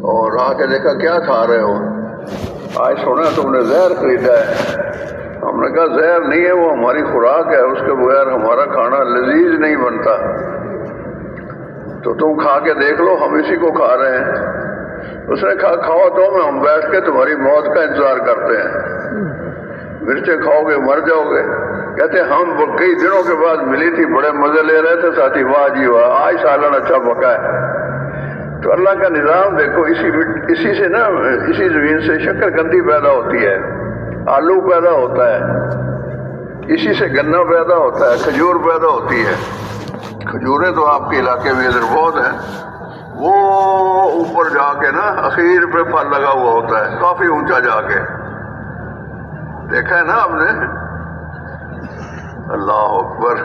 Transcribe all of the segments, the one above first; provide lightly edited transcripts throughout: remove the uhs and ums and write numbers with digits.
اور آ کے دیکھا کیا کھا رہے ہو؟ آج سنا تم نے زہر خریدا ہے۔ ہم نے کہا زہر نہیں ہے، وہ ہماری خوراک ہے، اس کے بغیر ہمارا کھانا لذیذ نہیں بنتا، تو تم کھا کے دیکھ لو، ہم اسی کو کھا رہے ہیں۔ اس نے کہا کھاؤ تو میں ہم بیٹھ کے تمہاری موت کا انتظار کرتے ہیں، مرچیں کھاؤ گے مر جاؤ گے۔ کہتے ہم کئی دنوں کے بعد ملی تھی، بڑے مزے لے رہے تھے ساتھی، واہ جی واہ آج سالن اچھا پکا ہے۔ تو اللہ کا نظام دیکھو، اسی سے نا، اسی زمین سے شکر قندی پیدا ہوتی ہے، آلو پیدا ہوتا ہے، اسی سے گنا پیدا ہوتا ہے، کھجور پیدا ہوتی ہے۔ کھجوریں تو آپ کے علاقے میں ادھر بہت ہیں، وہ اوپر جا کے نا اخیر پہ پھل لگا ہوا ہوتا ہے، کافی اونچا جا کے، دیکھا ہے نا آپ نے؟ اللہ اکبر،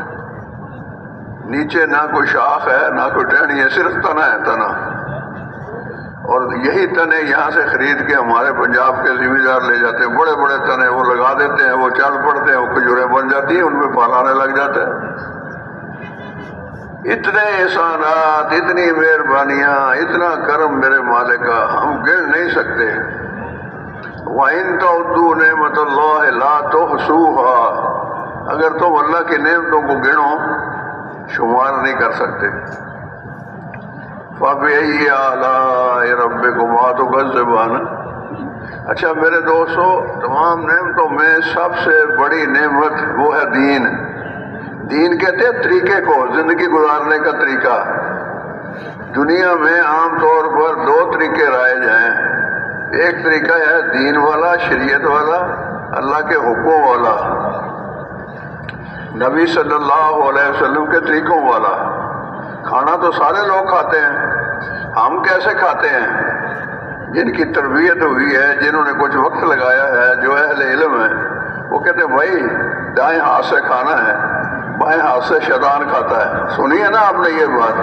نیچے نہ کوئی شاخ ہے نہ کوئی ٹہنی ہے، صرف تنا ہے، تنا۔ اور یہی تنے یہاں سے خرید کے ہمارے پنجاب کے زمیندار لے جاتے ہیں، بڑے بڑے تنے وہ لگا دیتے ہیں، وہ چل پڑتے ہیں، وہ کھجوریں بن جاتی ہیں، ان میں پھل آنے لگ جاتے ہیں۔ اتنے احسانات، اتنی مہربانیاں، اتنا کرم میرے مالک کا، ہم گن نہیں سکتے۔ وَإِن تَعُدُّوا نِعْمَتَ اللَّهِ لَا تُحْصُوهَا، اگر تم اللہ کی نعمتوں کو گنو شمار نہیں کر سکتے۔ فَبِأَيِّ آلَاءِ رَبِّكُمَا تُكَذِّبَانِ۔ اچھا میرے دوستو، تمام نعمتوں میں سب سے بڑی نعمت وہ ہے دین۔ دین کہتے ہیں طریقے کو، زندگی گزارنے کا طریقہ۔ دنیا میں عام طور پر دو طریقے رائج ہیں، ایک طریقہ ہے دین والا، شریعت والا، اللہ کے حکم والا، نبی صلی اللہ علیہ وسلم کے طریقوں والا۔ کھانا تو سارے لوگ کھاتے ہیں، ہم کیسے کھاتے ہیں؟ جن کی تربیت ہوئی ہے، جنہوں نے کچھ وقت لگایا ہے، جو اہل علم ہے، وہ کہتے ہیں بھائی دائیں ہاتھ سے کھانا ہے، بائیں ہاتھ سے شیطان کھاتا ہے۔ سنی ہے نا آپ نے یہ بات؟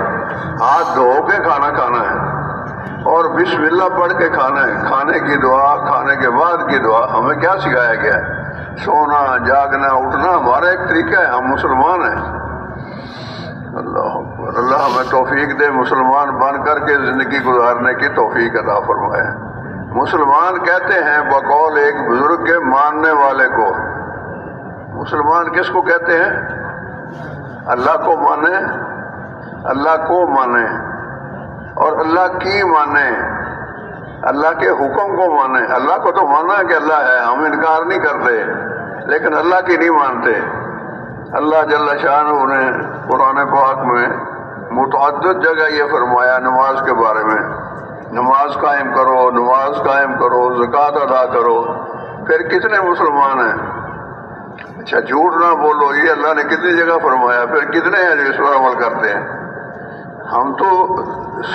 ہاتھ دھو کے کھانا کھانا ہے اور بسم اللہ پڑھ کے کھانا ہے، کھانے کی دعا، کھانے کے بعد کی دعا۔ ہمیں کیا سکھایا گیا ہے؟ سونا، جاگنا، اٹھنا ہمارا ایک طریقہ ہے، ہم مسلمان ہیں۔ اللہ اکبر، اللہ ہمیں توفیق دے مسلمان بن کر کے زندگی گزارنے کی توفیق عطا فرمائے۔ مسلمان کہتے ہیں بقول ایک بزرگ کے ماننے والے کو، مسلمان کس کو کہتے ہیں؟ اللہ کو مانے، اللہ کو مانے اور اللہ کی مانے، اللہ کے حکم کو مانے۔ اللہ کو تو مانا ہے کہ اللہ ہے، ہم انکار نہیں کرتے، لیکن اللہ کی نہیں مانتے۔ اللہ جل شانہ نے قرآن پاک میں متعدد جگہ یہ فرمایا نماز کے بارے میں، نماز قائم کرو، نماز قائم کرو، زکوٰۃ ادا کرو۔ پھر کتنے مسلمان ہیں؟ اچھا جھوٹ نہ بولو، یہ اللہ نے کتنی جگہ فرمایا، پھر کتنے ہیں جو اس پر عمل کرتے ہیں؟ ہم تو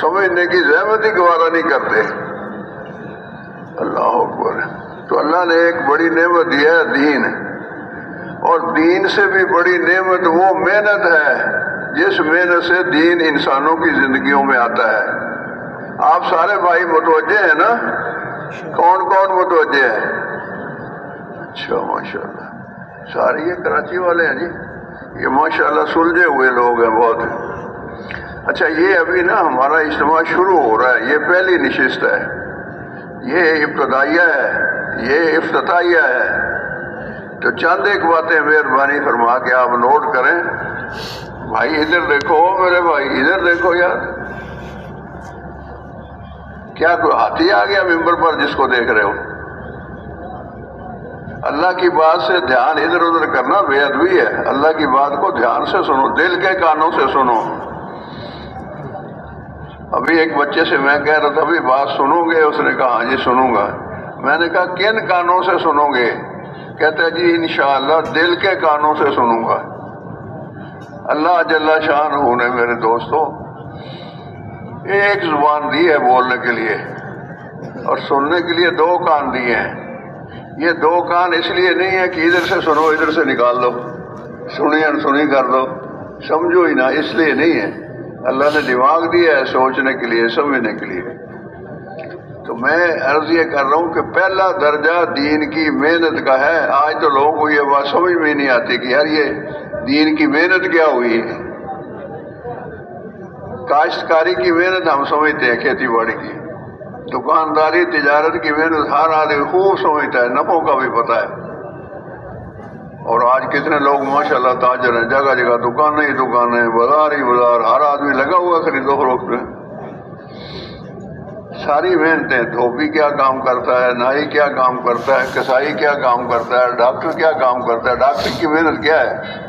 سمجھنے کی زحمت ہی گوارا نہیں کرتے۔ اللہ اکبر۔ تو اللہ نے ایک بڑی نعمت دی ہے دین، اور دین سے بھی بڑی نعمت وہ محنت ہے جس محنت سے دین انسانوں کی زندگیوں میں آتا ہے۔ آپ سارے بھائی متوجہ ہیں نا؟ کون کون متوجہ ہے؟ اچھا ماشاءاللہ، سارے یہ کراچی والے ہیں جی، یہ ماشاءاللہ سلجھے ہوئے لوگ ہیں بہت۔ اچھا یہ ابھی نا ہمارا اجتماع شروع ہو رہا ہے، یہ پہلی نشست ہے، یہ ابتدائیہ ہے، یہ افتتاحیہ ہے، تو چند ایک باتیں مہربانی فرما کے آپ نوٹ کریں۔ بھائی ادھر دیکھو، میرے بھائی ادھر دیکھو یار، کیا کوئی ہاتھی آ گیا ممبر پر جس کو دیکھ رہے ہو؟ اللہ کی بات سے دھیان ادھر ادھر کرنا بے ادبی ہے۔ اللہ کی بات کو دھیان سے سنو، دل کے کانوں سے سنو۔ ابھی ایک بچے سے میں کہہ رہا تھا ابھی بات سنو گے؟ اس نے کہا ہاں جی سنوں گا۔ میں نے کہا کن کانوں سے سنو گے؟ کہتا جی انشاءاللہ دل کے کانوں سے سنوں گا۔ اللہ جل شانہ نے میرے دوستو ایک زبان دی ہے بولنے کے لیے، اور سننے کے لیے دو کان دیے ہیں۔ یہ دو کان اس لیے نہیں ہے کہ ادھر سے سنو ادھر سے نکال دو، سنی انسنی کر دو، سمجھو ہی نہ، اس لیے نہیں ہے۔ اللہ نے دماغ دیا ہے سوچنے کے لیے، سمجھنے کے لیے۔ تو میں عرض یہ کر رہا ہوں کہ پہلا درجہ دین کی محنت کا ہے۔ آج تو لوگوں کو یہ بات سمجھ میں نہیں آتی کہ یار یہ دین کی محنت کیا ہوئی ہے۔ کاشتکاری کی محنت ہم سمجھتے ہیں کھیتی باڑی کی، دکانداری تجارت کی محنت ہر آدمی خوب سمجھتا ہے، نفعوں کا بھی پتہ ہے۔ اور آج کتنے لوگ ماشاءاللہ تاجر ہیں، جگہ جگہ دکانیں ہی دکانیں، بازار ہی بازار، ہر آدمی لگا ہوا خرید و فروخت میں۔ ساری محنتیں، دھوبی کیا کام کرتا ہے، نائی کیا کام کرتا ہے، کسائی کیا کام کرتا ہے، ڈاکٹر کیا کام کرتا ہے، ڈاکٹر کی محنت کیا ہے۔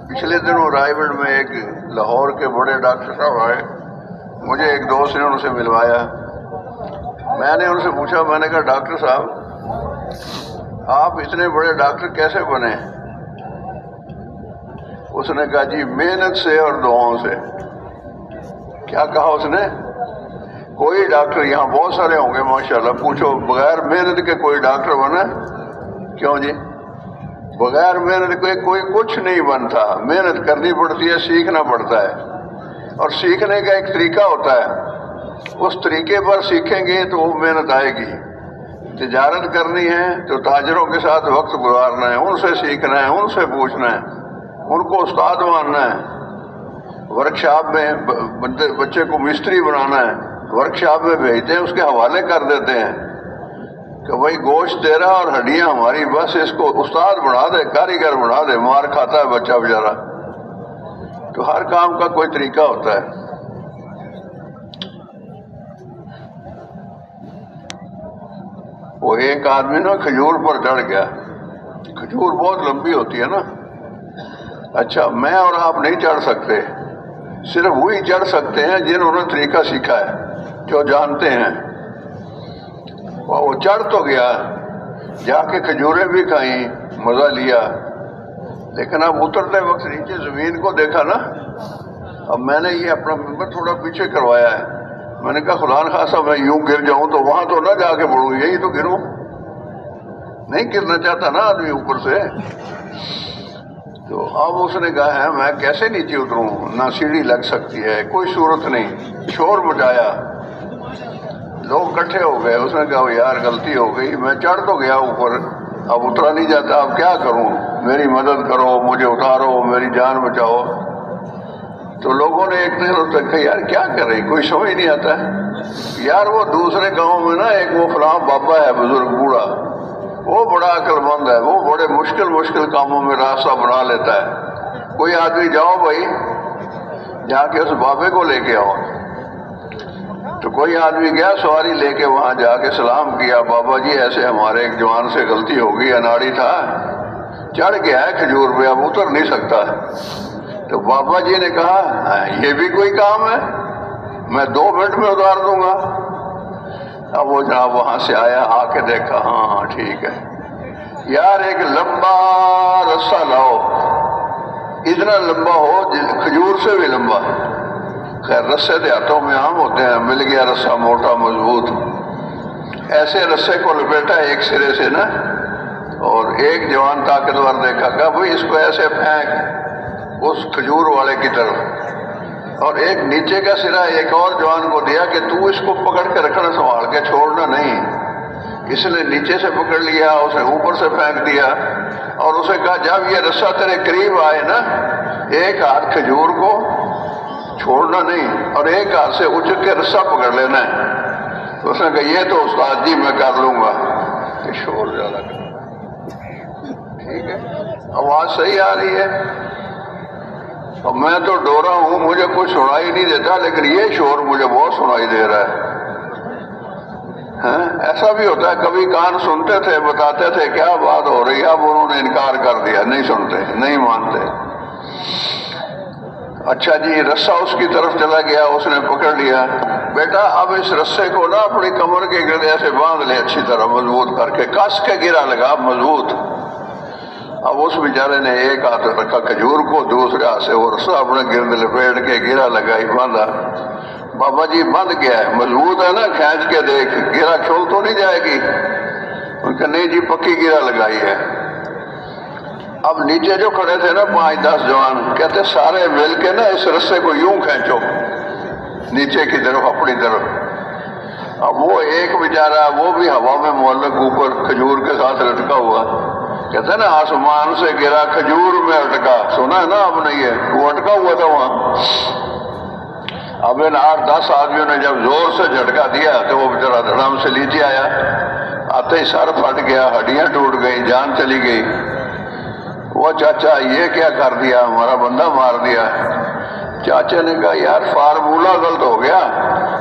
پچھلے دنوں رائے گڑھ میں ایک لاہور کے بڑے ڈاکٹر صاحب آئے، مجھے ایک دوست نے ان سے ملوایا۔ میں نے ان سے پوچھا، میں نے کہا ڈاکٹر صاحب آپ اتنے بڑے ڈاکٹر کیسے بنے؟ اس نے کہا جی محنت سے اور دعاؤں سے۔ کیا کہا اس نے؟ کوئی ڈاکٹر، یہاں بہت سارے ہوں گے ماشاءاللہ، پوچھو بغیر محنت کے کوئی ڈاکٹر بنا؟ کیوں جی؟ بغیر محنت کے کوئی کچھ نہیں بنتا، محنت کرنی پڑتی ہے، سیکھنا پڑتا ہے، اور سیکھنے کا ایک طریقہ ہوتا ہے، اس طریقے پر سیکھیں گے تو وہ محنت آئے گی۔ تجارت کرنی ہے تو تاجروں کے ساتھ وقت گزارنا ہے، ان سے سیکھنا ہے، ان سے پوچھنا ہے، ان کو استاد ماننا ہے۔ ورکشاپ میں بچے کو مستری بنانا ہے، ورکشاپ میں بھیجتے ہیں، اس کے حوالے کر دیتے ہیں کہ بھائی گوشت تیرا اور ہڈیاں ہماری، بس اس کو استاد بنا دے، کاریگر بنا دے، مار کھاتا ہے بچہ بیچارہ۔ تو ہر کام کا کوئی طریقہ ہوتا ہے۔ وہ ایک آدمی نا کھجور پر چڑھ گیا، کھجور بہت لمبی ہوتی ہے نا۔ اچھا میں اور آپ نہیں چڑھ سکتے، صرف وہی چڑھ سکتے ہیں جنہوں نے طریقہ سیکھا ہے، جو جانتے ہیں۔ وہ چڑھ تو گیا، جا کے کھجوریں بھی کھائیں، مزہ لیا، لیکن اب اترتے وقت نیچے زمین کو دیکھا نا۔ اب میں نے یہ اپنا ممبر تھوڑا پیچھے کروایا ہے، میں نے کہا فلان خان صاحب میں یوں گر جاؤں تو وہاں تو نہ جا کے پڑوں، یہی تو گروں۔ نہیں گرنا چاہتا نا آدمی اوپر سے۔ تو اب اس نے کہا ہے میں کیسے نیچے اتروں، نہ سیڑھی لگ سکتی ہے، کوئی صورت نہیں۔ شور مچایا، لوگ اکٹھے ہو گئے۔ اس نے کہا یار غلطی ہو گئی، میں چڑھ تو گیا اوپر، اب اترا نہیں جاتا، اب کیا کروں، میری مدد کرو، مجھے اتارو، میری جان بچاؤ۔ تو لوگوں نے ایک دن اس سے کہا یار کیا کرے، کوئی سمجھ نہیں آتا ہے۔ یار وہ دوسرے گاؤں میں نا ایک وہ فلاں بابا ہے بزرگ بوڑھا، وہ بڑا عقل مند ہے، وہ بڑے مشکل کاموں میں راستہ بنا لیتا ہے۔ کوئی آدمی جاؤ بھائی، جا کے اس بابے کو لے کے آؤ۔ تو کوئی آدمی گیا سواری لے کے، وہاں جا کے سلام کیا، بابا جی ایسے ہمارے ایک جوان سے غلطی ہو گئی، اناڑی تھا، چڑھ گیا ہے کھجور پہ، اب اتر نہیں سکتا۔ تو بابا جی نے کہا یہ بھی کوئی کام ہے، میں 2 منٹ میں اتار دوں گا۔ اب وہ جناب وہاں سے آیا، آ کے دیکھا، ہاں ٹھیک ہے یار، ایک لمبا رسہ لاؤ، اتنا لمبا ہو کھجور سے بھی لمبا۔ خیر رسے دیہاتوں میں عام ہوتے ہیں، مل گیا رسہ موٹا مضبوط، ایسے رسے کو لپیٹا ایک سرے سے نا، اور ایک جوان طاقتور دیکھا، کہا بھائی اس کو ایسے پھینک اس کھجور والے کی طرف، اور ایک نیچے کا سرا ایک اور جوان کو دیا کہ تو اس کو پکڑ کے رکھنا، سنبھال کے چھوڑنا نہیں۔ اس نے نیچے سے پکڑ لیا، اسے اوپر سے پھینک دیا، اور اسے کہا جب یہ رسہ تیرے قریب آئے نا، ایک ہاتھ کھجور کو چھوڑنا نہیں، اور ایک ہاتھ سے اچک کے رسہ پکڑ لینا ہے۔ تو اس نے کہا یہ تو استاد جی میں کر لوں گا۔ کہ شور زیادہ کر، ٹھیک ہے آواز صحیح آ رہی ہے؟ اور میں تو ڈورا ہوں، مجھے کچھ سنائی نہیں دیتا، لیکن یہ شور مجھے بہت سنائی دے رہا ہے۔ ایسا بھی ہوتا ہے، کبھی کان سنتے تھے، بتاتے تھے کیا بات ہو رہی ہے، اب انہوں نے انکار کر دیا، نہیں سنتے، نہیں مانتے۔ اچھا جی رسہ اس کی طرف چلا گیا، اس نے پکڑ لیا، بیٹا اب اس رسے کو نا اپنی کمر کے گردے سے باندھ لے، اچھی طرح مضبوط کر کے، کس کے گرا لگا مضبوط۔ اب اس بیچارے نے ایک ہاتھ رکھا کھجور کو، دوسرے ہاتھ سے وہ رسہ اپنے گرد لپیٹ کے گرا لگائی، باندھا۔ بابا جی بند گیا ہے، مضبوط ہے نا، کھینچ کے دیکھ، گرا کھول تو نہیں جائے گی؟ ان کا نہیں جی پکی گرا لگائی ہے۔ اب نیچے جو کھڑے تھے نا 5-10 جوان، کہتے سارے مل کے نا اس رسے کو یوں کھینچو نیچے کی طرف، اپنی طرف۔ اب وہ ایک بیچارہ، وہ بھی ہوا میں معلق اوپر کھجور کے ساتھ لٹکا ہوا، کہتے نا آسمان سے گرا کھجور میں اٹکا، سنا ہے نا آپ نے، یہ وہ اٹکا ہوا تھا وہاں۔ اب ان 8-10 آدمیوں نے جب زور سے جھٹکا دیا تو وہ بیچارہ دھڑام سے نیچے آیا، آتے ہی سر پھٹ گیا، ہڈیاں ٹوٹ گئی، جان چلی گئی۔ وہ چاچا یہ کیا کر دیا، ہمارا بندہ مار دیا۔ چاچا نے کہا یار فارمولہ غلط ہو گیا،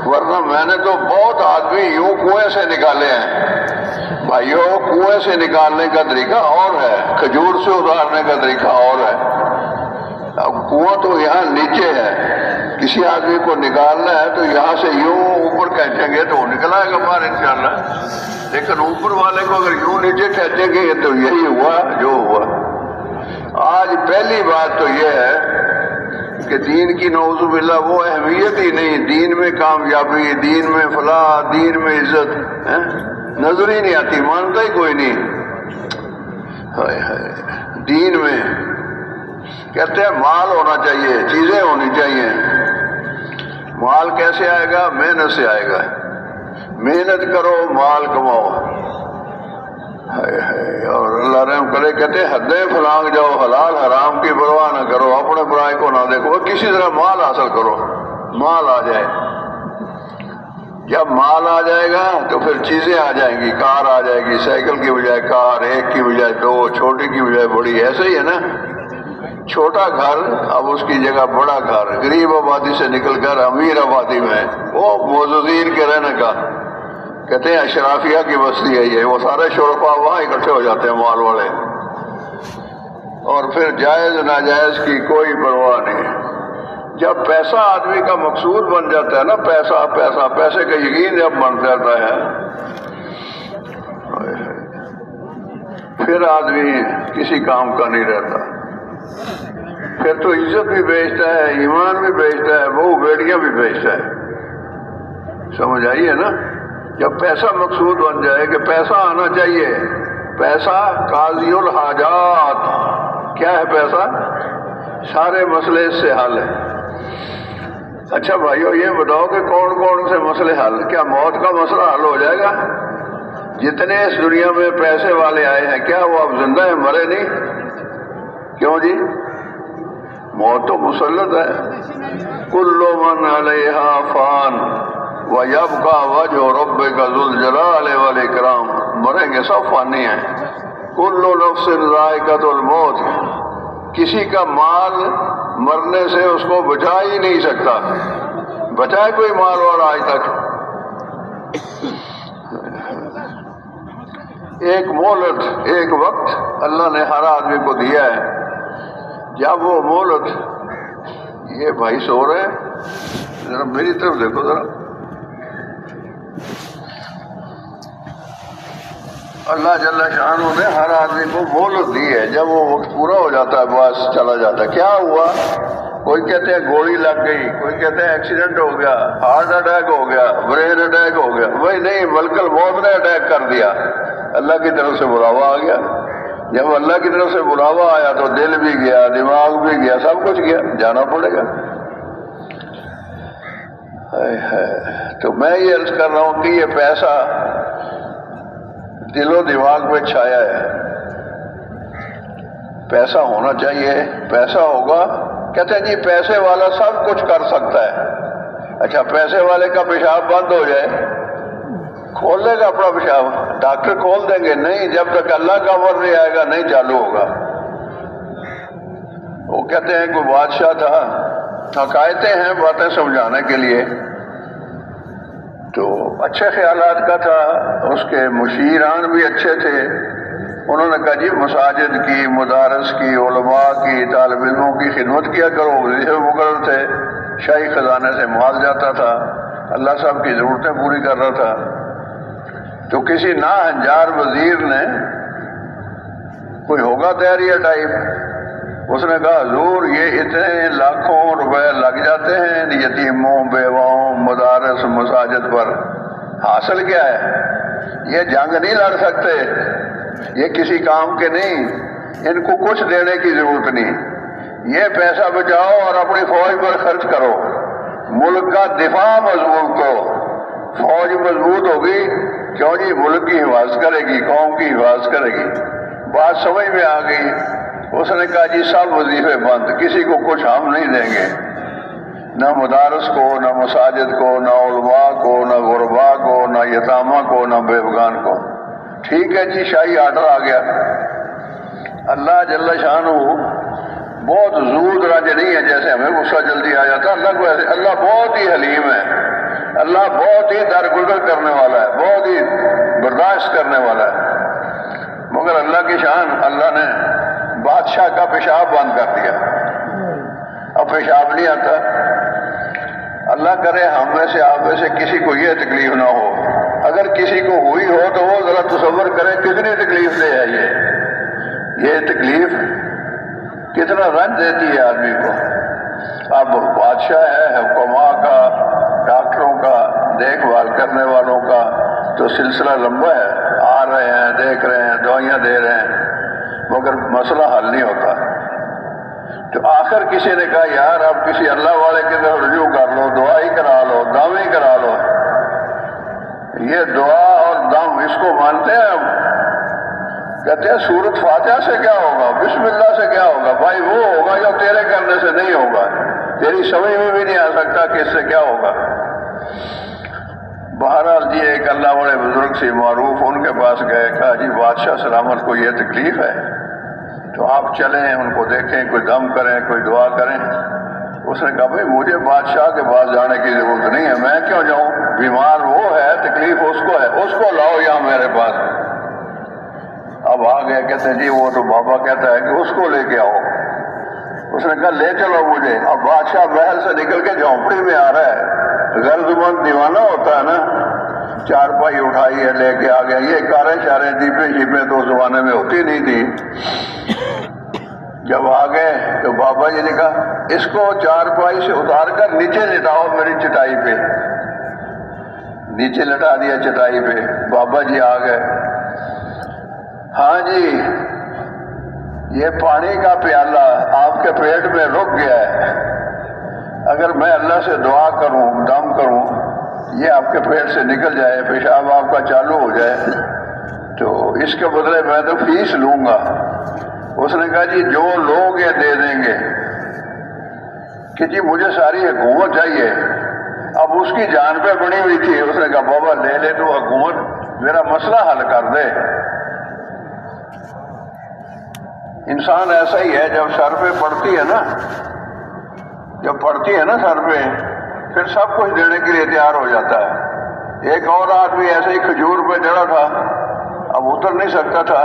ورنہ میں نے تو بہت آدمی یوں کنویں سے نکالے ہیں۔ بھائیو کنویں سے نکالنے کا طریقہ اور ہے، کھجور سے اتارنے کا طریقہ اور ہے۔ اب کنواں تو یہاں نیچے ہے، کسی آدمی کو نکالنا ہے تو یہاں سے یوں اوپر کھینچیں گے تو وہ نکل آئے گا باہر انشاءاللہ، لیکن اوپر والے کو اگر یوں نیچے کھینچیں گے تو یہی ہوا جو ہوا۔ آج پہلی بات تو یہ ہے کہ دین کی نعوذ باللہ وہ اہمیت ہی نہیں، دین میں کامیابی، دین میں فلاح، دین میں عزت نظر ہی نہیں آتی، مانتا ہی کوئی نہیں۔ دین میں کہتے ہیں مال ہونا چاہیے، چیزیں ہونی چاہیے۔ مال کیسے آئے گا؟ محنت سے آئے گا، محنت کرو مال کماؤ۔ اور اللہ رحم کرے، کہتے ہیں حدیں پھلانگ جاؤ، حلال حرام کی پرواہ نہ کرو، اپنے برائے کو نہ دیکھو، کسی طرح مال حاصل کرو، مال آ جائے۔ جب مال آ جائے گا تو پھر چیزیں آ جائیں گی، کار آ جائے گی، سائیکل کی بجائے کار، ایک کی بجائے دو، چھوٹی کی بجائے بڑی، ایسے ہی ہے نا۔ چھوٹا گھر اب اس کی جگہ بڑا گھر، غریب آبادی سے نکل کر امیر آبادی میں، وہ معززین کے رہنے کا، کہتے ہیں اشرافیہ کی بستی ہے یہ، وہ سارے شرفا وہاں اکٹھے ہو جاتے ہیں مال والے، اور پھر جائز ناجائز کی کوئی پرواہ نہیں۔ جب پیسہ آدمی کا مقصود بن جاتا ہے نا، پیسہ پیسہ، پیسے کا یقین جب بن جاتا ہے پھر آدمی کسی کام کا نہیں رہتا، پھر تو عزت بھی بیچتا ہے، ایمان بھی بیچتا ہے، بہو بیٹیاں بھی بیچتا ہے۔ سمجھ آئیے نا؟ جب پیسہ مقصود بن جائے کہ پیسہ آنا چاہیے، پیسہ قاضی الحاجات، کیا ہے پیسہ؟ سارے مسئلے اس سے حل ہے۔ اچھا بھائیو یہ بتاؤ کہ کون کون سے مسئلے حل؟ کیا موت کا مسئلہ حل ہو جائے گا؟ جتنے اس دنیا میں پیسے والے آئے ہیں کیا وہ اب زندہ ہیں، مرے نہیں؟ کیوں جی؟ موت تو مسلط ہے۔ کل من علیہا فان وَيَبْقَى وَجْهُ رَبِّكَ ذُو الْجَلَالِ وَالْإِكْرَامِ، مریں گے، سب فانی ہیں۔ كُلُّ نَفْسٍ ذَائِقَةُ الْمَوْتِ، کسی کا مال مرنے سے اس کو بچا ہی نہیں سکتا، بچائے کوئی مال والا آج تک؟ ایک مہلت، ایک وقت اللہ نے ہر آدمی کو دیا ہے، جب وہ مہلت، یہ بھائی سو رہے ہیں، ذرا میری طرف دیکھو ذرا، اللہ جل شانہ نے ہر آدمی کو مہلت دی ہے، جب وہ وقت پورا ہو جاتا ہے بس چلا جاتا ہے۔ کیا ہوا؟ کوئی کہتے ہیں گولی لگ گئی، کوئی کہتے ہیں ایکسیڈنٹ ہو گیا، ہارٹ اٹیک ہو گیا، برین اٹیک ہو گیا، وہی نہیں، ملک الموت نے اٹیک کر دیا، اللہ کی طرف سے بلاوا آ گیا۔ جب اللہ کی طرف سے بلاوا آیا تو دل بھی گیا، دماغ بھی گیا، سب کچھ گیا، جانا پڑے گا۔ تو میں یہ عرض کر رہا ہوں کہ یہ پیسہ دل و دماغ پہ چھایا ہے، پیسہ ہونا چاہیے، پیسہ ہوگا، کہتے ہیں جی پیسے والا سب کچھ کر سکتا ہے۔ اچھا پیسے والے کا پیشاب بند ہو جائے، کھول لے گا اپنا پیشاب؟ ڈاکٹر کھول دیں گے؟ نہیں، جب تک اللہ کا امر نہیں آئے گا نہیں چالو ہوگا۔ وہ کہتے ہیں کوئی بادشاہ تھا، حکایتیں ہیں باتیں سمجھانے کے لیے، تو اچھے خیالات کا تھا، اس کے مشیران بھی اچھے تھے، انہوں نے کہا جی مساجد کی، مدارس کی، علماء کی، طالب علموں کی خدمت کیا کرو، وظیفے مقرر تھے، شاہی خزانے سے مال جاتا تھا، اللہ صاحب کی ضرورتیں پوری کر رہا تھا۔ تو کسی ناہنجار وزیر نے، کوئی ہوگا تیاریہ ٹائپ، اس نے کہا حضور یہ اتنے لاکھوں روپے لگ جاتے ہیں یتیموں، بیواؤں، مدارس، مساجد پر، حاصل کیا ہے؟ یہ جنگ نہیں لڑ سکتے، یہ کسی کام کے نہیں، ان کو کچھ دینے کی ضرورت نہیں، یہ پیسہ بچاؤ اور اپنی فوج پر خرچ کرو، ملک کا دفاع مضبوط کرو، فوج مضبوط ہوگی، کیوں جی ملک کی حفاظت کرے گی، قوم کی حفاظت کرے گی۔ بات سمجھ میں آ گئی، اس نے کہا جی سب وظیفے بند، کسی کو کچھ ہم نہیں دیں گے۔ نہ مدارس کو، نہ مساجد کو، نہ علماء کو، نہ غربا کو، نہ یتامہ کو، نہ بیوگان کو۔ ٹھیک ہے جی، شاہی آرڈر آ گیا۔ اللہ جل شانہ بہت زود رنج نہیں ہے جیسے ہمیں غصہ جلدی آ جاتا۔ اللہ کو ایسے، اللہ بہت ہی حلیم ہے، اللہ بہت ہی درگزر کرنے والا ہے، بہت ہی برداشت کرنے والا ہے۔ مگر اللہ کی شان، اللہ نے بادشاہ کا پیشاب بند کر دیا، اب پیشاب نہیں آتا۔ اللہ کرے ہم میں سے، آپ میں سے کسی کو یہ تکلیف نہ ہو، اگر کسی کو ہوئی ہو تو وہ ذرا تصور کرے کتنی تکلیف دہ ہے یہ تکلیف کتنا رنج دیتی ہے آدمی کو۔ اب بادشاہ ہے، حکماء کا، ڈاکٹروں کا، دیکھ بھال کرنے والوں کا تو سلسلہ لمبا ہے، آ رہے ہیں، دیکھ رہے ہیں، دوائیاں دے رہے ہیں، مگر مسئلہ حل نہیں ہوتا۔ تو آخر کسی نے کہا یار اب کسی اللہ والے کی طرف رجوع کر لو، دعا ہی کرا لو، دم ہی کرا لو۔ یہ دعا اور دم اس کو مانتے ہیں ہم؟ کہتے ہیں سورت فاتحہ سے کیا ہوگا، بسم اللہ سے کیا ہوگا؟ بھائی وہ ہوگا جو تیرے کرنے سے نہیں ہوگا، تیری سمجھ میں بھی نہیں آ سکتا کہ اس سے کیا ہوگا۔ بہرحال جی ایک اللہ والے بزرگ سے معروف ان کے پاس گئے، کہا جی بادشاہ سلامت کو یہ تکلیف ہے تو آپ چلیں ان کو دیکھیں، کوئی دم کریں، کوئی دعا کریں۔ اس نے کہا بھائی مجھے بادشاہ کے پاس جانے کی ضرورت نہیں ہے، میں کیوں جاؤں، بیمار وہ ہے، تکلیف اس کو ہے، اس کو لاؤ یہاں میرے پاس۔ اب آ گئے، کہتے ہیں جی وہ تو بابا کہتا ہے کہ اس کو لے کے آؤ۔ اس نے کہا لے چلو مجھے۔ اب بادشاہ محل سے نکل کے جھونپڑی میں آ رہا ہے، غرض مند دیوانہ ہوتا ہے نا، چارپائی اٹھائی ہے لے کے آ گیا۔ یہ کاریں شاریں دیپیں شیپیں تو اس زمانے میں ہوتی نہیں تھی۔ جب آ گئے تو بابا جی نے کہا اس کو چارپائی سے اتار کر نیچے لٹاؤ میری چٹائی پہ۔ نیچے لٹا دیا چٹائی پہ۔ بابا جی آ گئے، ہاں جی یہ پانی کا پیالہ آپ کے پیٹ میں رک گیا ہے، اگر میں اللہ سے دعا کروں، دم کروں، یہ آپ کے پیٹ سے نکل جائے، پیشاب آپ کا چالو ہو جائے تو اس کے بدلے میں تو فیس لوں گا۔ اس نے کہا جی جو لوگ یہ دے دیں گے کہ جی مجھے ساری حکومت چاہیے۔ اب اس کی جان پہ بنی ہوئی تھی، اس نے کہا بابا لے لے تو حکومت، میرا مسئلہ حل کر دے۔ انسان ایسا ہی ہے، جب سر پہ پڑتی ہے نا، جب پڑتی ہے نا سر پہ، پھر سب کچھ دینے کے لیے تیار ہو جاتا ہے۔ ایک اور آدمی ایسے ہی کھجور پہ چڑھا تھا، اب اتر نہیں سکتا تھا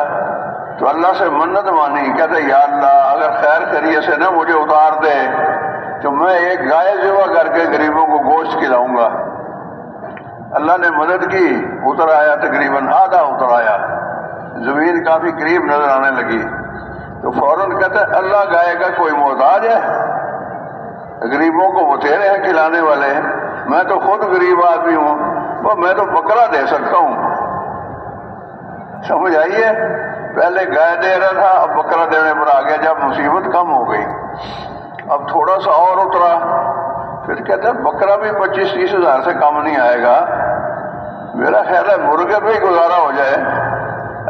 تو اللہ سے منت مانی، کہتے یا اللہ اگر خیر خیریت سے نہ مجھے اتار دے تو میں ایک گائے ذبح کر کے غریبوں کو گوشت کھلاؤں گا۔ اللہ نے مدد کی، اتر آیا، تقریباً آدھا اتر آیا، زمین کافی قریب نظر آنے لگی تو فوراً کہتے اللہ گائے کا کوئی محتاج ہے، غریبوں کو بتھیرے ہیں کھلانے والے، میں تو خود غریب آدمی ہوں، وہ میں تو بکرا دے سکتا ہوں۔ سمجھ آئیے، پہلے گائے دے رہا تھا، اب بکرا دینے پر آ گیا جب مصیبت کم ہو گئی۔ اب تھوڑا سا اور اترا، پھر کہتا ہے بکرا بھی 25-30 ہزار سے کم نہیں آئے گا، میرا خیال ہے مرغے پہ ہی گزارا ہو جائے،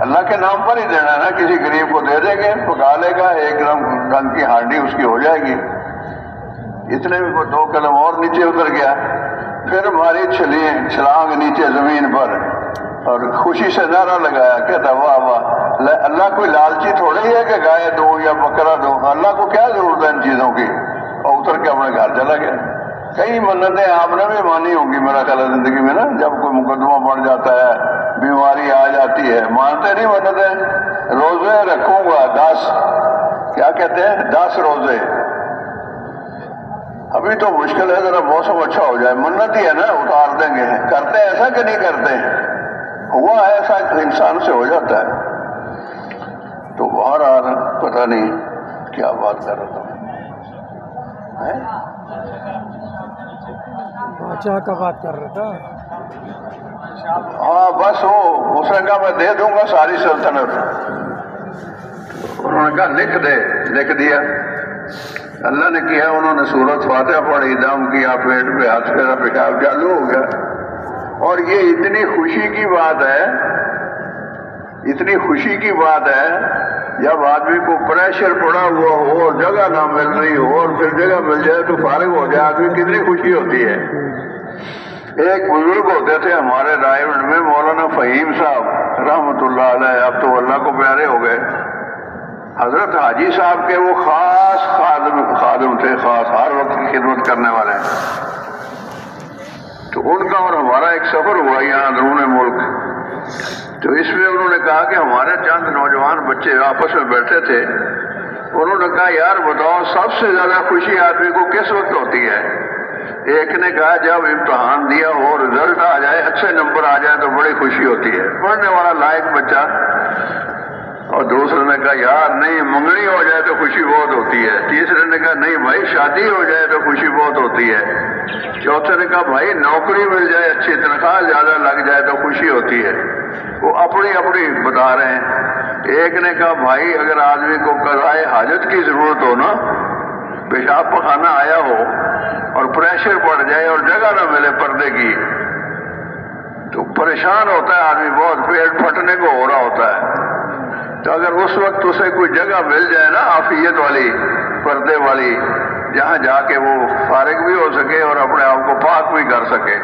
اللہ کے نام پر ہی دینا ہے نا، کسی غریب کو دے دیں گے، پکا لے گا، ایک رنگ کی ہانڈی اس کی ہو جائے گی۔ اتنے میں کوئی 2 قدم اور نیچے اتر گیا، پھر ماری چھلانگ نیچے زمین پر اور خوشی سے نعرہ لگایا، کہتا واہ واہ، اللہ کوئی لالچی تھوڑی ہے کہ گائے دو یا بکرا دو، اللہ کو کیا ضرورت ہے ان چیزوں کی، اور اتر کے اپنے گھر چلا گیا۔ کئی منتیں آپ نے بھی مانی ہوں گی میرا خیال ہے زندگی میں نا، جب کوئی مقدمہ بڑھ جاتا ہے، بیماری آ جاتی ہے، مانتے نہیں منتیں، روزے رکھوں گا 10، کیا کہتے ہیں 10 روزے، ابھی تو مشکل ہے، ذرا موسم اچھا ہو جائے، منت ہی ہے نا، اتار دیں گے۔ کرتے ایسا کہ نہیں کرتے؟ ہوا ایسا انسان سے ہو جاتا ہے۔ تو بہرحال پتہ نہیں کیا بات کر رہا تھا، بادشاہ کا بات کر رہا تھا۔ ہاں بس وہ اس نے کہا میں دے دوں گا ساری سلطنت۔ انہوں نے کہا لکھ دے، لکھ دیا۔ اللہ نے کیا، انہوں نے سورت فاتحہ پڑھی، دم کیا، پیٹ پہ ہاتھ پھیرا، پیشاب چالو ہو گیا۔ اور یہ اتنی خوشی کی بات ہے، اتنی خوشی کی بات ہے جب آدمی کو پریشر پڑا ہوا ہو اور جگہ نہ مل رہی ہو اور پھر جگہ مل جائے تو فارغ ہو جائے آدمی، کتنی خوشی ہوتی ہے۔ ایک بزرگ ہوتے تھے ہمارے رائے گنج میں، مولانا فہیم صاحب رحمۃ اللہ علیہ، اب تو اللہ کو پیارے ہو گئے۔ حضرت حاجی صاحب کے وہ خاص خادم تھے، خاص ہر وقت کی خدمت کرنے والے۔ تو ان کا اور ہمارا ایک سفر ہوا یہاں اندرون ملک، تو اس میں انہوں نے کہا کہ ہمارے چند نوجوان بچے آپس میں بیٹھے تھے، انہوں نے کہا یار بتاؤ سب سے زیادہ خوشی آدمی کو کس وقت ہوتی ہے؟ ایک نے کہا جب امتحان دیا ہو، رزلٹ آ جائے، اچھے نمبر آ جائے تو بڑی خوشی ہوتی ہے، پڑھنے والا لائق بچہ۔ اور دوسرے نے کہا یار نہیں، منگنی ہو جائے تو خوشی بہت ہوتی ہے۔ تیسرے نے کہا نہیں بھائی، شادی ہو جائے تو خوشی بہت ہوتی ہے۔ چوتھے نے کہا بھائی نوکری مل جائے، اچھی تنخواہ زیادہ لگ جائے تو خوشی ہوتی ہے۔ وہ اپنی اپنی بتا رہے ہیں۔ ایک نے کہا بھائی اگر آدمی کو قضائے حاجت کی ضرورت ہو نا، پیشاب پخانہ آیا ہو اور پریشر پڑ جائے اور جگہ نہ ملے پردے کی، تو پریشان ہوتا ہے آدمی، بہت پیٹ پھٹنے کو ہو رہا ہوتا ہے۔ تو اگر اس وقت اسے کوئی جگہ مل جائے نا عافیت والی، پردے والی، جہاں جا کے وہ فارغ بھی ہو سکے اور اپنے آپ کو پاک بھی کر سکے،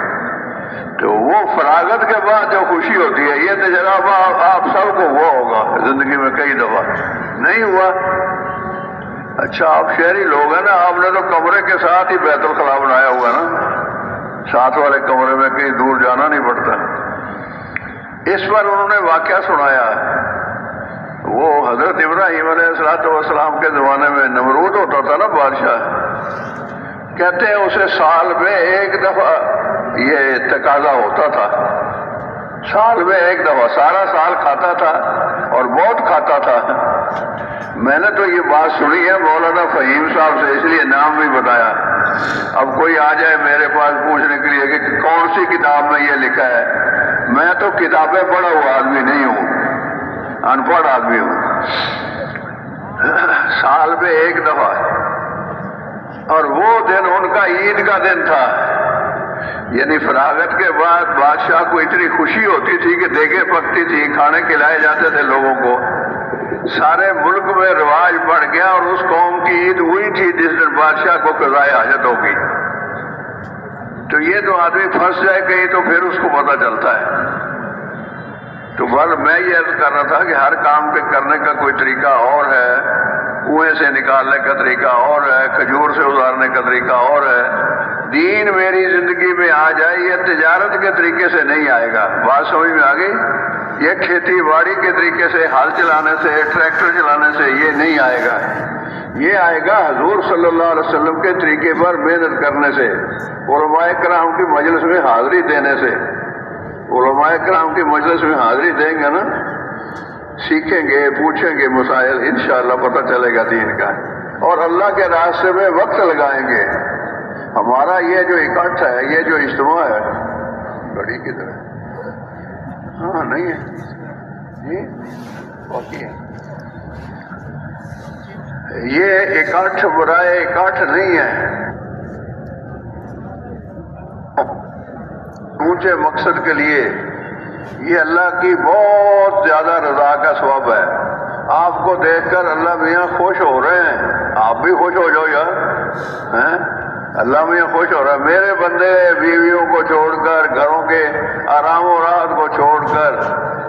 تو وہ فراغت کے بعد جو خوشی ہوتی ہے، یہ تجربہ آپ سب کو ہوا ہوگا زندگی میں کئی دفعہ، نہیں ہوا؟ اچھا آپ شہری لوگ ہیں نا، آپ نے تو کمرے کے ساتھ ہی بیت الخلاء بنایا ہوا نا، ساتھ والے کمرے میں کہیں دور جانا نہیں پڑتا۔ اس پر انہوں نے واقعہ سنایا، وہ حضرت ابراہیم علیہ السلام کے زمانے میں نمرود ہوتا تھا نا بادشاہ، کہتے ہیں اسے سال میں ایک دفعہ یہ تقاضا ہوتا تھا، سال میں ایک دفعہ، سارا سال کھاتا تھا اور بہت کھاتا تھا۔ میں نے تو یہ بات سنی ہے مولانا فہیم صاحب سے، اس لیے نام بھی بتایا۔ اب کوئی آ جائے میرے پاس پوچھنے کے لیے کہ کون سی کتاب میں یہ لکھا ہے، میں تو کتابیں پڑھا ہوا آدمی نہیں ہوں، ان پڑھ آدمی ہوں۔ سال میں ایک دفعہ، اور وہ دن ان کا عید کا دن تھا، یعنی فراغت کے بعد بادشاہ کو اتنی خوشی ہوتی تھی کہ دیگیں پکتی تھی، کھانے کھلائے جاتے تھے لوگوں کو، سارے ملک میں رواج بڑھ گیا، اور اس قوم کی عید ہوئی تھی جس دن بادشاہ کو قضائے حاجت ہوگی۔ تو یہ تو آدمی پھنس جائے کہیں تو پھر اس کو پتہ چلتا ہے۔ تو بل میں یہ عرض کر رہا تھا کہ ہر کام کے کرنے کا کوئی طریقہ اور ہے، کنویں سے نکالنے کا طریقہ اور ہے، کھجور سے اتارنے کا طریقہ اور ہے۔ دین میری زندگی میں آ جائے، یہ تجارت کے طریقے سے نہیں آئے گا، بات سمجھ میں آ گئی؟ یہ کھیتی باڑی کے طریقے سے، ہل چلانے سے، ٹریکٹر چلانے سے یہ نہیں آئے گا، یہ آئے گا حضور صلی اللہ علیہ وسلم کے طریقے پر محنت کرنے سے، علماء کرام کی مجلس میں حاضری دینے سے۔ علماء کرام کی مجلس میں حاضری دیں گے نا، سیکھیں گے، پوچھیں گے مسائل، انشاءاللہ پتہ چلے گا دین کا، اور اللہ کے راستے میں وقت لگائیں گے۔ ہمارا یہ جو اکٹھ ہے، یہ جو اجتماع ہے، گھڑی کی طرح، ہاں نہیں ہے جی، باقی ہے، یہ اکٹھ برائے اکٹھ نہیں ہے، اونچے مقصد کے لیے، یہ اللہ کی بہت زیادہ رضا کا سبب ہے۔ آپ کو دیکھ کر اللہ میاں خوش ہو رہے ہیں، آپ بھی خوش ہو جاؤ یار، ہیں؟ اللہ میاں خوش ہو رہا ہے، میرے بندے بیویوں کو چھوڑ کر، گھروں کے آرام و راحت کو چھوڑ کر،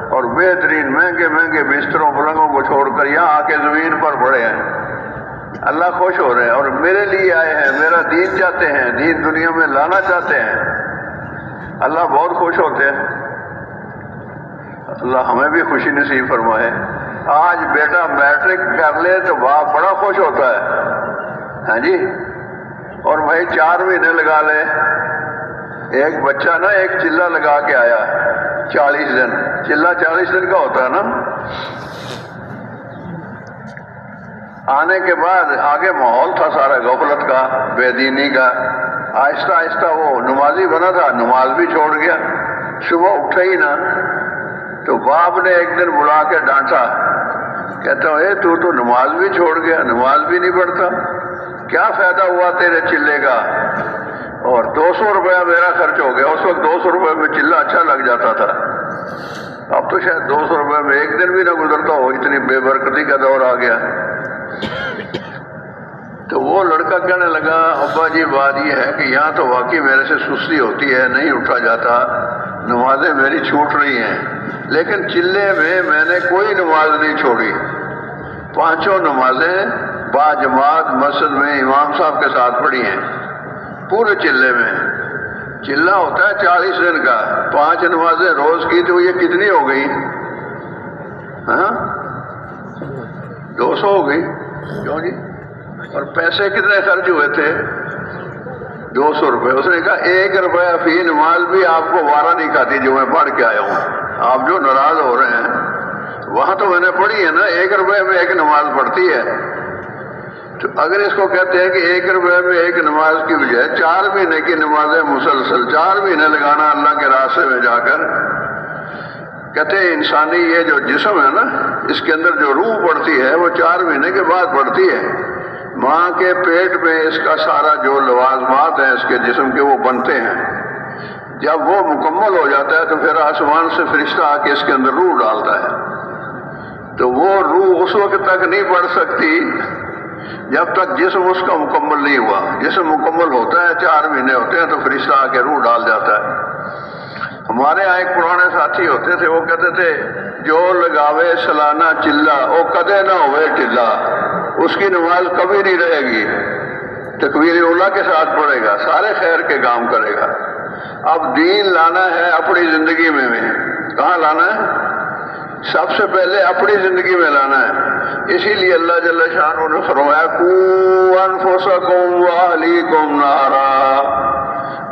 اور بہترین مہنگے مہنگے بستروں پلنگوں کو چھوڑ کر یہاں آ کے زمین پر پڑے ہیں۔ اللہ خوش ہو رہے ہیں اور میرے لیے آئے ہیں، میرا دین چاہتے ہیں، دین دنیا میں لانا چاہتے ہیں۔ اللہ بہت خوش ہوتے ہیں، اللہ ہمیں بھی خوشی نصیب فرمائے۔ آج بیٹا میٹرک کر لے تو باپ بڑا خوش ہوتا ہے، ہاں جی، اور بھائی 4 مہینے لگا لے۔ ایک بچہ نا ایک چلہ لگا کے آیا 40 دن، چلہ 40 دن کا ہوتا ہے نا، آنے کے بعد آگے ماحول تھا سارا غفلت کا، بے دینی کا، آہستہ آہستہ وہ نمازی بنا تھا، نماز بھی چھوڑ گیا، صبح اٹھا ہی نہ، تو باپ نے ایک دن بلا کے ڈانٹا، کہتا اے تو نماز بھی چھوڑ گیا، نماز بھی نہیں پڑھتا، کیا فائدہ ہوا تیرے چلے کا؟ اور 200 روپیہ میرا خرچ ہو گیا، اس وقت 200 روپے میں چلہ اچھا لگ جاتا تھا، اب تو شاید 200 روپے میں ایک دن بھی نہ گزرتا ہو، اتنی بے برکتی کا دور آ گیا۔ تو وہ لڑکا کہنے لگا ابا جی بات یہ ہے کہ یہاں تو واقعی میرے سے سستی ہوتی ہے، نہیں اٹھا جاتا، نمازیں میری چھوٹ رہی ہیں، لیکن چلے میں نے کوئی نماز نہیں چھوڑی، 5 نمازیں با جماعت مسجد میں امام صاحب کے ساتھ پڑھی ہیں پورے چلے میں۔ چلہ ہوتا ہے 40 دن کا، 5 نمازیں روز کی تو یہ کتنی ہو گئی؟ 200 ہو گئی، کیوں جی؟ اور پیسے کتنے خرچ ہوئے تھے؟ 200 روپے۔ اس نے کہا 1 روپیہ فی نماز بھی آپ کو وارہ نہیں کھاتی جو میں پڑھ کے آیا ہوں، آپ جو ناراض ہو رہے ہیں، وہاں تو میں نے پڑھی ہے نا، 1 روپے میں 1 نماز پڑھتی ہے۔ تو اگر اس کو کہتے ہیں کہ 1 روپے میں 1 نماز کی بجائے 4 مہینے کی نمازیں مسلسل 4 مہینے لگانا اللہ کے راستے میں جا کر، کہتے ہیں انسانی یہ جو جسم ہے نا، اس کے اندر جو روح پڑتی ہے وہ 4 مہینے کے بعد پڑتی ہے۔ ماں کے پیٹ میں اس کا سارا جو لوازمات ہیں اس کے جسم کے وہ بنتے ہیں، جب وہ مکمل ہو جاتا ہے تو پھر آسمان سے فرشتہ آ کے اس کے اندر روح ڈالتا ہے۔ تو وہ روح اس وقت تک نہیں پڑ سکتی جب تک جسم اس کا مکمل نہیں ہوا۔ جسم مکمل ہوتا ہے، 4 مہینے ہوتے ہیں تو فرشتہ آ کے روح ڈال جاتا ہے۔ ہمارے یہاں ایک پرانے ساتھی ہوتے تھے، وہ کہتے تھے جو لگاوے سالانہ چلہ او کدے نہ ہوئے ٹلا، اس کی نماز کبھی نہیں رہے گی، تکبیر اولیٰ کے ساتھ پڑھے گا، سارے خیر کے کام کرے گا۔ اب دین لانا ہے اپنی زندگی میں کہاں لانا ہے؟ سب سے پہلے اپنی زندگی میں لانا ہے۔ اسی لیے اللہ جل شانہ نے فرمایا قوا انفسکم واہلیکم نارا،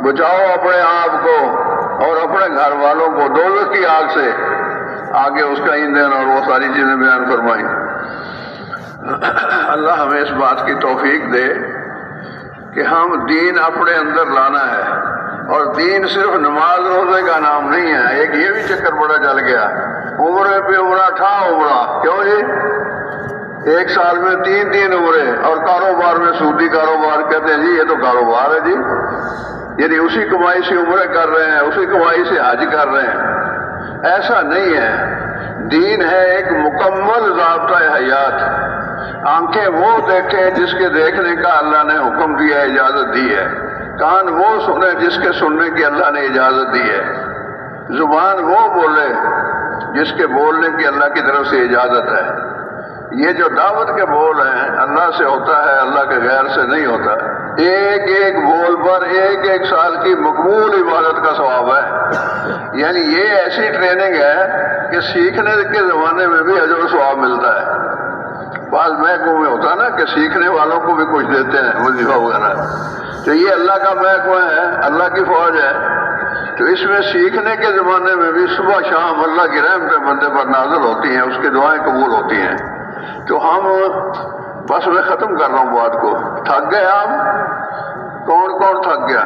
بچاؤ اپنے آپ کو اور اپنے گھر والوں کو دوزخ کی آگ سے۔ آگے اس کا ایندھن اور وہ ساری چیزیں بیان فرمائیں۔ اللہ ہمیں اس بات کی توفیق دے کہ ہم دین اپنے اندر لانا ہے، اور دین صرف نماز روزے کا نام نہیں ہے۔ ایک یہ بھی چکر بڑا چل گیا، عمرے پہ عمرہ ٹھا عمرہ، کیوں جی؟ 1 سال میں 3 عمرے، اور کاروبار میں سودی کاروبار، کہتے ہیں جی یہ تو کاروبار ہے جی، یعنی اسی کمائی سے عمرے کر رہے ہیں، اسی کمائی سے حج کر رہے ہیں۔ ایسا نہیں ہے، دین ہے ایک مکمل ضابطۂ حیات۔ آنکھیں وہ دیکھیں جس کے دیکھنے کا اللہ نے حکم دیا ہے، اجازت دی ہے، کان وہ سنے جس کے سننے کی اللہ نے اجازت دی ہے، زبان وہ بولے جس کے بولنے کی اللہ کی طرف سے اجازت ہے۔ یہ جو دعوت کے بول ہیں اللہ سے ہوتا ہے، اللہ کے غیر سے نہیں ہوتا۔ ایک ایک بول پر 1 سال کی مقبول عبادت کا ثواب ہے۔ یعنی یہ ایسی ٹریننگ ہے کہ سیکھنے کے زمانے میں بھی اجر و ثواب ملتا ہے۔ بعض محکموں میں ہوتا ہے نا کہ سیکھنے والوں کو بھی کچھ دیتے ہیں، وظیفہ وغیرہ، تو یہ اللہ کا محکمہ ہے، اللہ کی فوج ہے، تو اس میں سیکھنے کے زمانے میں بھی صبح شام اللہ کی رحمتیں بندے پر نازل ہوتی ہیں، اس کی دعائیں قبول ہوتی ہیں۔ تو ہم بس میں ختم کر رہا ہوں بات کو، تھک گئے آپ؟ کون کون تھک گیا؟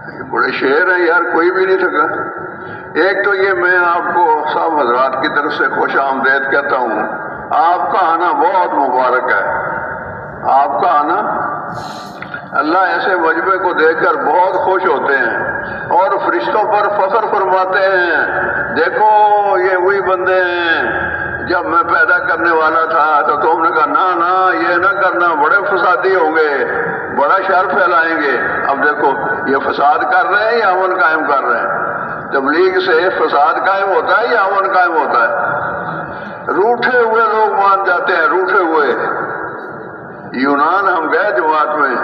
یہ بڑے شعر ہیں یار، کوئی بھی نہیں تھکا۔ ایک تو یہ میں آپ کو سب حضرات کی طرف سے خوش آمدید کہتا ہوں، آپ کا آنا بہت مبارک ہے۔ آپ کا آنا، اللہ ایسے مجمع کو دیکھ کر بہت خوش ہوتے ہیں اور فرشتوں پر فخر فرماتے ہیں، دیکھو یہ وہی بندے ہیں جب میں پیدا کرنے والا تھا تو تم نے کہا نہ یہ نہ کرنا، بڑے فسادی ہوں گے، بڑا شر پھیلائیں گے۔ اب دیکھو یہ فساد کر رہے ہیں یا امن قائم کر رہے ہیں؟ تبلیغ سے فساد قائم ہوتا ہے یا امن قائم ہوتا ہے؟ روٹھے ہوئے لوگ مان جاتے ہیں، روٹھے ہوئے۔ یونان ہم گئے جماعت میں،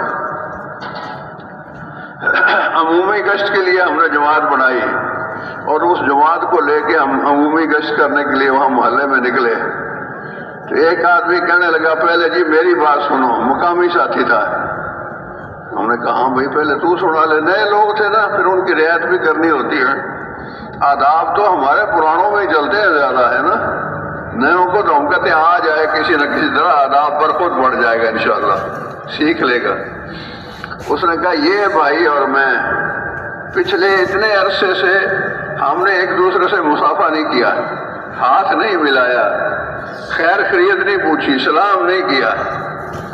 عمومی گشت کے لیے ہم نے جماعت بنائی، اور اس جماعت کو لے کے ہم عمومی گشت کرنے کے لیے وہاں محلے میں نکلے، تو ایک آدمی کہنے لگا پہلے جی میری بات سنو، مقامی ساتھی تھا۔ ہم نے کہا ہاں بھائی پہلے تو سنا لے، نئے لوگ تھے نا، پھر ان کی رعایت بھی کرنی ہوتی ہے۔ آداب تو ہمارے پرانوں میں ہی چلتے ہیں زیادہ، ہے نا، نئےوں کو تو ہم کہتے ہیں آ جائے کسی نہ کسی طرح، آداب پر خود بڑھ جائے گا انشاءاللہ، سیکھ لے گا۔ اس نے کہا یہ بھائی اور میں پچھلے اتنے عرصے سے ہم نے ایک دوسرے سے مصافحہ نہیں کیا، ہاتھ نہیں ملایا، خیر خیریت نہیں پوچھی، سلام نہیں کیا،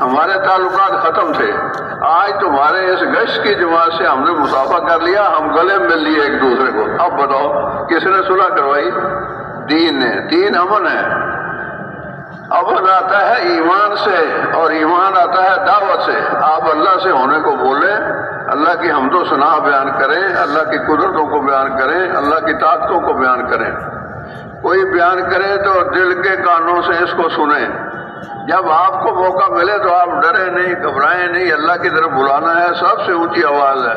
ہمارے تعلقات ختم تھے۔ آج تمہارے اس گشت کی جماعت سے ہم نے مصافحہ کر لیا، ہم گلے مل لیے ایک دوسرے کو، اب بتاؤ کس نے صلح کروائی؟ دین نے. دین امن ہے. امن آتا ہے ایمان سے اور ایمان آتا ہے دعوت سے. آپ اللہ سے ہونے کو بولیں, اللہ کی حمد و ثنا بیان کریں, اللہ کی قدرتوں کو بیان کریں, اللہ کی طاقتوں کو بیان کریں. کوئی بیان کرے تو دل کے کانوں سے اس کو سنیں. جب آپ کو موقع ملے تو آپ ڈرے نہیں, گھبرائیں نہیں, اللہ کی طرف بلانا ہے. سب سے اونچی آواز ہے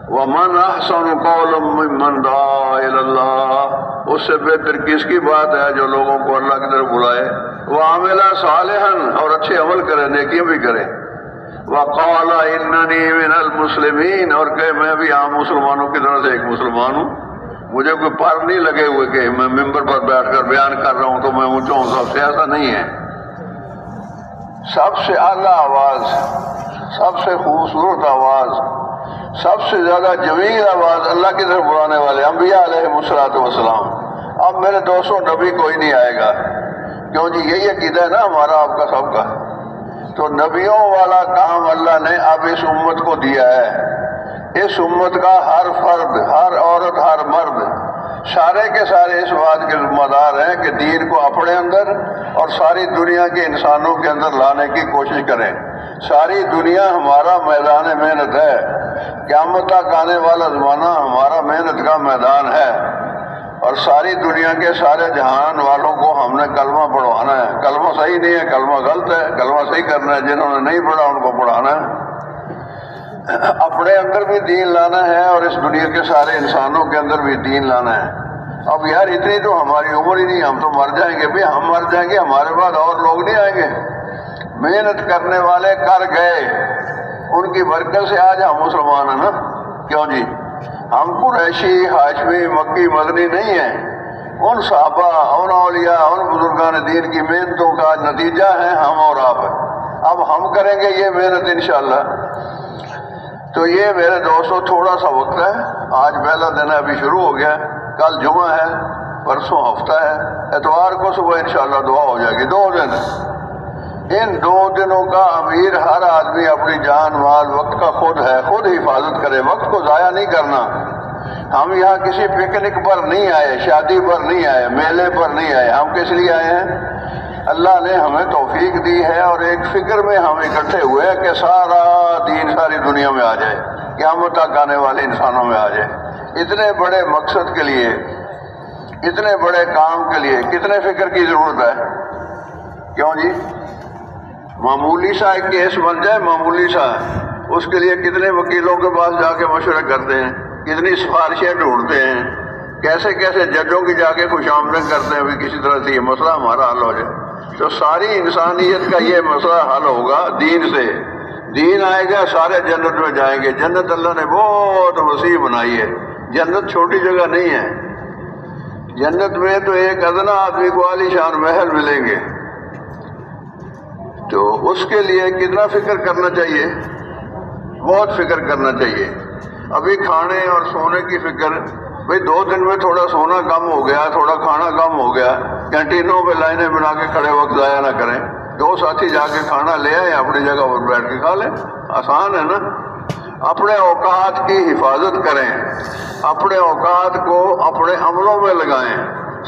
وَمَنْ أَحْسَنُ قَوْلًا مِّمَّنْ دَعَا إِلَى اللَّهِ. اس سے بہتر کس کی بات ہے جو لوگوں کو اللہ کی طرف بلائے. وَعَمِلَ صَالِحًا, اور اچھے عمل کرے, نیکیاں بھی کرے. وَقَالَ إِنَّنِي مِنَ الْمُسْلِمِينَ, اور کہ میں بھی عام مسلمانوں کی طرح سے ایک مسلمان ہوں. مجھے کوئی پر نہیں لگے ہوئے کہ میں ممبر پر بیٹھ کر بیان کر رہا ہوں تو میں اونچا ہوں سب سے, ایسا نہیں ہے. سب سے اعلیٰ آواز, سب سے خوبصورت آواز, سب سے زیادہ جمیل آواز اللہ کی طرف بلانے والے انبیاء علیہ الصلوۃ والسلام. اب میرے دوستوں نبی کوئی نہیں آئے گا, کیوں جی یہی عقیدہ ہے نا ہمارا آپ کا سب کا. تو نبیوں والا کام اللہ نے اب اس امت کو دیا ہے. اس امت کا ہر فرد, ہر عورت, ہر مرد, سارے کے سارے اس بات کے ذمہ دار ہیں کہ دین کو اپنے اندر اور ساری دنیا کے انسانوں کے اندر لانے کی کوشش کریں. ساری دنیا ہمارا میدان محنت ہے. قیامت تک آنے والا زمانہ ہمارا محنت کا میدان ہے, اور ساری دنیا کے سارے جہان والوں کو ہم نے کلمہ پڑھوانا ہے. کلمہ صحیح نہیں ہے, کلمہ غلط ہے, کلمہ صحیح کرنا ہے. جنہوں نے نہیں پڑھا ان کو پڑھانا ہے. اپنے اندر بھی دین لانا ہے اور اس دنیا کے سارے انسانوں کے اندر بھی دین لانا ہے. اب یار اتنی تو ہماری عمر ہی نہیں, ہم تو مر جائیں گے. بھائی ہم مر جائیں گے, ہمارے بعد اور لوگ نہیں آئیں گے. محنت کرنے والے کر گئے, ان کی برکت سے آج ہم مسلمان ہیں نا. کیوں جی, ہم قریشی, ہاشمی, مکی, مدنی نہیں ہیں. ان صحابہ, ان اولیاء, ان بزرگان دین کی محنتوں کا نتیجہ ہے ہم اور آپ. اب ہم کریں گے یہ محنت انشاءاللہ. تو یہ میرے دوستوں تھوڑا سا وقت ہے. آج پہلا دن ہے, ابھی شروع ہو گیا. کل جمعہ ہے, پرسوں ہفتہ ہے, اتوار کو صبح انشاءاللہ دعا ہو جائے گی. 2 دن. ان 2 دنوں کا امیر ہر آدمی اپنی جان مال وقت کا خود ہے, خود حفاظت کرے. وقت کو ضائع نہیں کرنا. ہم یہاں کسی پکنک پر نہیں آئے, شادی پر نہیں آئے, میلے پر نہیں آئے. ہم کس لیے آئے ہیں؟ اللہ نے ہمیں توفیق دی ہے اور ایک فکر میں ہم اکٹھے ہوئے کہ سارا دین ساری دنیا میں آ جائے, قیامت تک آنے والے انسانوں میں آ جائے. اتنے بڑے مقصد کے لیے, اتنے بڑے کام کے لیے کتنے فکر کی ضرورت ہے؟ کیوں جی, معمولی سا ایک کیس بن جائے, معمولی سا, اس کے لیے کتنے وکیلوں کے پاس جا کے مشورہ کرتے ہیں, کتنی سفارشیں ڈھونڈتے ہیں, کیسے کیسے ججوں کی جا کے خوش آمدید کرتے ہیں بھی کسی طرح سے یہ مسئلہ ہمارا حل ہو جائے. تو ساری انسانیت کا یہ مسئلہ حل ہوگا دین سے. دین آئے گا, سارے جنت میں جائیں گے. جنت اللہ نے بہت وسیع بنائی ہے. جنت چھوٹی جگہ نہیں ہے. جنت میں تو ایک ادنا آدمی کو عالی شان محل ملیں گے. تو اس کے لیے کتنا فکر کرنا چاہیے؟ بہت فکر کرنا چاہیے. ابھی کھانے اور سونے کی فکر, بھئی 2 دن میں تھوڑا سونا کم ہو گیا, تھوڑا کھانا کم ہو گیا, کینٹینوں پہ لائنیں بنا کے کھڑے وقت ضائع نہ کریں. 2 ساتھی جا کے کھانا لے آئیں, اپنی جگہ پر بیٹھ کے کھا لیں. آسان ہے نا. اپنے اوقات کی حفاظت کریں, اپنے اوقات کو اپنے عملوں میں لگائیں.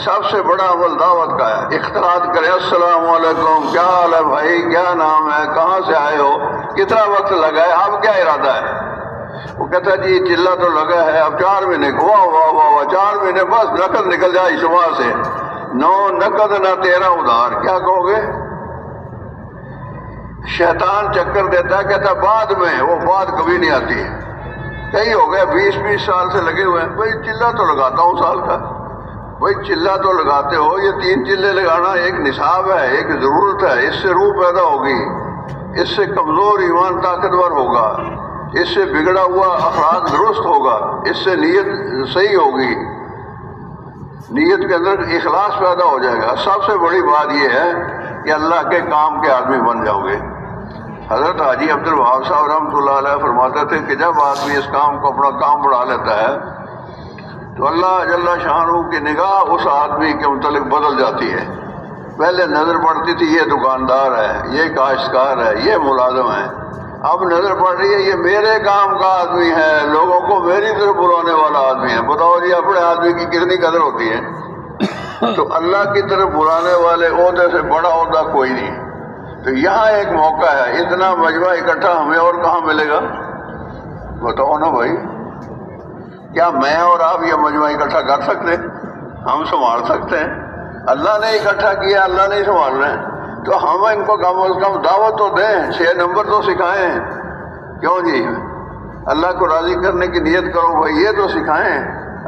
سب سے بڑا عمل دعوت کا ہے. اختلاط کریں, السلام علیکم, کیا حال ہے بھائی, کیا نام ہے, کہاں سے آئے ہو, کتنا وقت لگا ہے, اب کیا ارادہ ہے؟ وہ کہتا ہے جی چلہ تو لگا ہے, اب 4 مہینے. واہ واہ واہ واہ, 4 مہینے بس نقد نکل جائے شمار سے. 9 نقد نہ 13 ادھار. کیا کہو گے؟ شیطان چکر دیتا ہے, کہتا بعد میں. وہ بات کبھی نہیں آتی. کئی ہو گئے 20 سال سے لگے ہوئے ہیں. بھائی چلہ تو لگاتا ہوں سال کا. بھائی چلہ تو لگاتے ہو, یہ 3 چلے لگانا ایک نصاب ہے, ایک ضرورت ہے. اس سے روح پیدا ہوگی, اس سے کمزور ایمان طاقتور ہوگا, اس سے بگڑا ہوا اخلاق درست ہوگا, اس سے نیت صحیح ہوگی, نیت کے اندر اخلاص پیدا ہو جائے گا. سب سے بڑی بات یہ ہے کہ اللہ کے کام کے آدمی بن جاؤ گے. حضرت حاجی عبد الوہاب صاحب رحمۃ اللہ علیہ فرماتے تھے کہ جب آدمی اس کام کو اپنا کام بڑھا لیتا ہے تو اللہ جل شانہ کی نگاہ اس آدمی کے متعلق بدل جاتی ہے. پہلے نظر پڑتی تھی یہ دکاندار ہے, یہ کاشتکار ہے, یہ ملازم ہے. اب نظر پڑ رہی ہے یہ میرے کام کا آدمی ہے، لوگوں کو میری طرف بلانے والا آدمی ہے. بتاؤ جی اپنے آدمی کی کتنی قدر ہوتی ہے. تو اللہ کی طرف بلانے والے عہدے سے بڑا عہدہ کوئی نہیں. تو یہاں ایک موقع ہے، اتنا مجمع اکٹھا ہمیں اور کہاں ملے گا؟ بتاؤ نا بھائی، کیا میں اور آپ یہ مجمع اکٹھا کر سکتے ہیں؟ ہم سنبھال سکتے ہیں؟ اللہ نے اکٹھا کیا، اللہ نہیں سنبھال رہے ہیں. تو ہم ان کو کم از کم دعوت تو دیں، 6 نمبر تو سکھائیں. کیوں جی؟ اللہ کو راضی کرنے کی نیت کرو بھائی، یہ تو سکھائیں.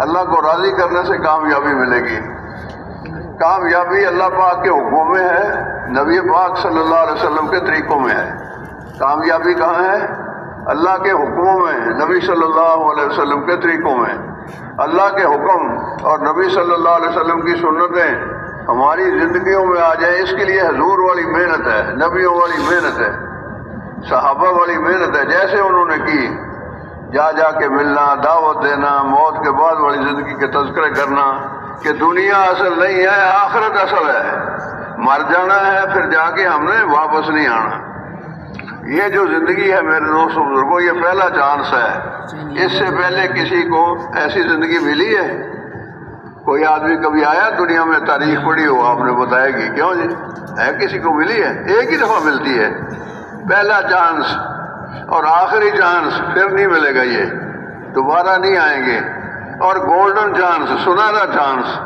اللہ کو راضی کرنے سے کامیابی ملے گی. کامیابی اللہ پاک کے حکموں میں ہے، نبی پاک صلی اللہ علیہ وسلم کے طریقوں میں ہے. کامیابی کہاں ہے؟ اللہ کے حکموں میں، نبی صلی اللہ علیہ وسلم کے طریقوں میں. اللہ کے حکم اور نبی صلی اللہ علیہ وسلم کی سنتیں ہماری زندگیوں میں آ جائیں، اس کے لیے حضور والی محنت ہے، نبیوں والی محنت ہے، صحابہ والی محنت ہے. جیسے انہوں نے کی، جا جا کے ملنا، دعوت دینا، موت کے بعد والی زندگی کے تذکرے کرنا کہ دنیا اصل نہیں ہے، آخرت اصل ہے. مر جانا ہے، پھر جا کے ہم نے واپس نہیں آنا. یہ جو زندگی ہے میرے دوستوں بزرگوں، یہ پہلا چانس ہے. اس سے پہلے کسی کو ایسی زندگی ملی ہے؟ کوئی آدمی کبھی آیا دنیا میں؟ تاریخ پڑھی ہو آپ نے بتائے گی. کیوں جی؟ ہے کسی کو ملی ہے؟ ایک ہی دفعہ ملتی ہے، پہلا چانس اور آخری چانس. پھر نہیں ملے گا، یہ دوبارہ نہیں آئیں گے. اور گولڈن چانس، سنہرا چانس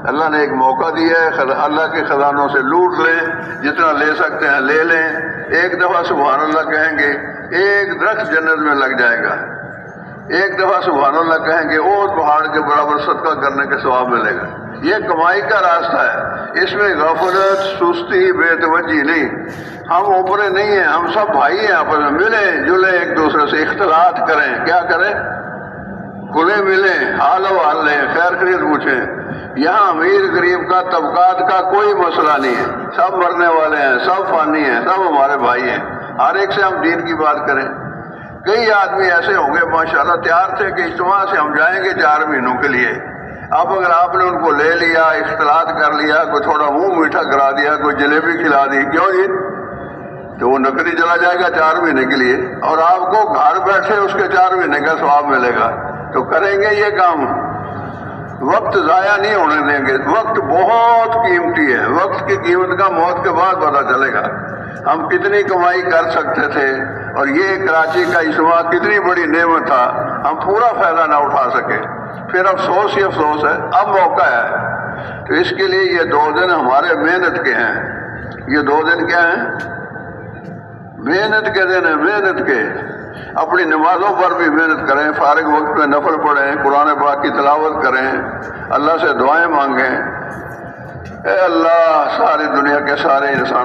اللہ نے ایک موقع دیا ہے. اللہ کے خزانوں سے لوٹ لیں، جتنا لے سکتے ہیں لے لیں. ایک دفعہ سبحان اللہ کہیں گے، ایک درخت جنت میں لگ جائے گا. ایک دفعہ سبحان اللہ کہیں گے، اور پہاڑ کے برابر صدقہ کرنے کے ثواب ملے گا. یہ کمائی کا راستہ ہے، اس میں غفلت، سستی، بے توجہی نہیں. ہم اوپرے نہیں ہیں، ہم سب بھائی ہیں، آپس میں ملیں جلیں، ایک دوسرے سے اختلاط کریں. کیا کریں؟ کھلے ملیں، حال و حال لیں، خیر خرید پوچھیں. یہاں امیر غریب کا، طبقات کا کوئی مسئلہ نہیں ہے. سب مرنے والے ہیں، سب فانی ہیں، سب ہمارے بھائی ہیں. ہر ایک سے ہم دین کی بات کریں. کئی آدمی ایسے ہوں گے ماشاءاللہ تیار تھے کہ اجتماع سے ہم جائیں گے 4 مہینوں کے لیے. اب اگر آپ نے ان کو لے لیا، اختلاط کر لیا، کوئی تھوڑا منہ میٹھا کرا دیا، کوئی جلیبی کھلا دی، کیوں جی؟ تو وہ نقدی چلا جائے گا 4 مہینے کے لیے، اور آپ کو گھر بیٹھے اس کے 4 مہینے کا ثواب ملے گا. تو کریں گے یہ کام؟ وقت ضائع نہیں ہونے دیں گے. وقت بہت قیمتی ہے. وقت کی قیمت کا موت کے بعد پتہ چلے گا. ہم کتنی کمائی کر سکتے تھے، اور یہ کراچی کا اجتماع کتنی بڑی نعمت تھا، ہم پورا فائدہ نہ اٹھا سکے. پھر افسوس ہی افسوس ہے. اب موقع ہے، تو اس کے لیے یہ 2 دن ہمارے محنت کے ہیں. یہ 2 دن کیا ہیں؟ محنت کے دن ہیں. محنت کے. اپنی نمازوں پر بھی محنت کریں، فارغ وقت میں نفل پڑھیں، قرآن پاک کی تلاوت کریں، اللہ سے دعائیں مانگیں. اے اللہ، ساری دنیا کے سارے انسان